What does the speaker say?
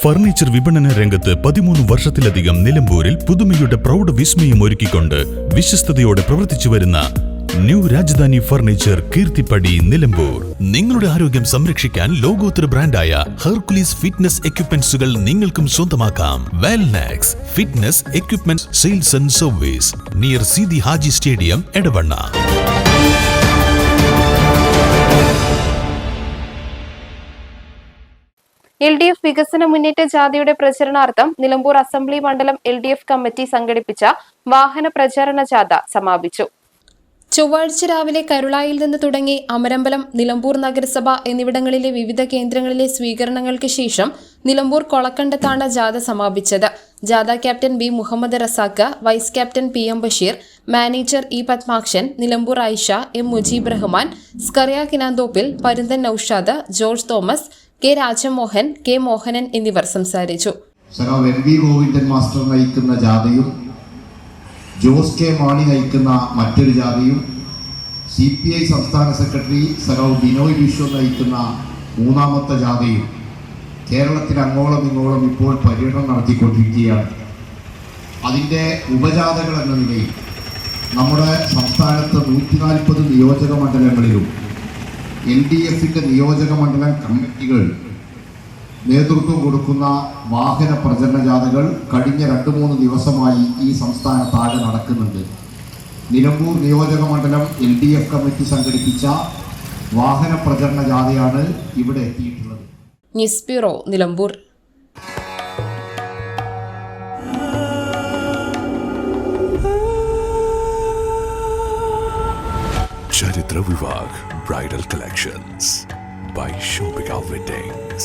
Furniture വിപണന രംഗത്ത് 13 വർഷത്തിലധികം നിലമ്പൂരിൽ പുതുമയുടെ പ്രൗഢ വിസ്മയം ഒരുക്കിക്കൊണ്ട് വിശ്വസ്തയോടെ പ്രവർത്തിച്ചു വരുന്ന ന്യൂ രാജധാനി ഫർണിച്ചർ കീർത്തിപ്പടി നിലമ്പൂർ. നിങ്ങളുടെ ആരോഗ്യം സംരക്ഷിക്കാൻ ലോകോത്തര ബ്രാൻഡായ ഹെർക്കുലീസ് ഫിറ്റ്നസ് എക്യുപ്മെന്റ്സുകൾ നിങ്ങൾക്കും സ്വന്തമാക്കാം. Wellnex fitness equipment sales and service near Seethi Haji stadium, Edavanna. LDF വികസന മുന്നേറ്റ ജാഥയുടെ പ്രചരണാർത്ഥം നിലമ്പൂർ അസംബ്ലി മണ്ഡലം LDF കമ്മിറ്റി സംഘടിപ്പിച്ച വാഹന പ്രചാരണ ജാഥ സമാപിച്ചു. ചൊവ്വാഴ്ച രാവിലെ കരുളായിൽ നിന്ന് തുടങ്ങി അമരമ്പലം, നിലമ്പൂർ നഗരസഭ എന്നിവിടങ്ങളിലെ വിവിധ കേന്ദ്രങ്ങളിലെ സ്വീകരണങ്ങൾക്ക് ശേഷം നിലമ്പൂർ കൊളക്കണ്ടത്താണ് ജാഥ സമാപിച്ചത്. ജാഥ captain B. Muhammad Razak, vice captain PM Basheer, manager E. Padmakshan, Nilambur Ayisha, M. Mujeeb Rahman, Scaria Kinanthoppil, Parunthan Naushad, George Thomas, K. Rajamohan, K. Mohanan എന്നിവർ സംസാരിച്ചു. MV ഗോവിന്ദൻ മാസ്റ്റർ നയിക്കുന്ന ജാഥയും ജോസ് K. മാണി നയിക്കുന്ന മറ്റൊരു ജാഥയും CPI സംസ്ഥാന സെക്രട്ടറി ബിനോയ് വിശ്വ നയിക്കുന്ന മൂന്നാമത്തെ ജാഥയും കേരളത്തിൽ അങ്ങോളം ഇങ്ങോളം ഇപ്പോൾ പര്യടനം നടത്തിക്കൊണ്ടിരിക്കുകയാണ്. അതിൻ്റെ ഉപജാഥകൾ എന്ന നിലയിൽ നമ്മുടെ സംസ്ഥാനത്ത് 140 നിയോജക മണ്ഡലങ്ങളിലും LDFിൻ്റെ നിയോജക മണ്ഡലം കമ്മിറ്റികൾ നേതൃത്വം കൊടുക്കുന്ന വാഹന പ്രചരണ ജാഥകൾ കഴിഞ്ഞ 2-3 ദിവസമായി ഈ സംസ്ഥാനത്താകെ നടക്കുന്നുണ്ട്. നിലമ്പൂർ നിയോജക മണ്ഡലം LDF കമ്മിറ്റി സംഘടിപ്പിച്ച വാഹന പ്രചരണ ജാഥയാണ് ഇവിടെ എത്തിയിട്ടുള്ളത്. News bureau, Nilambur. Charithra Vivah bridal collections by Shobhika Weddings.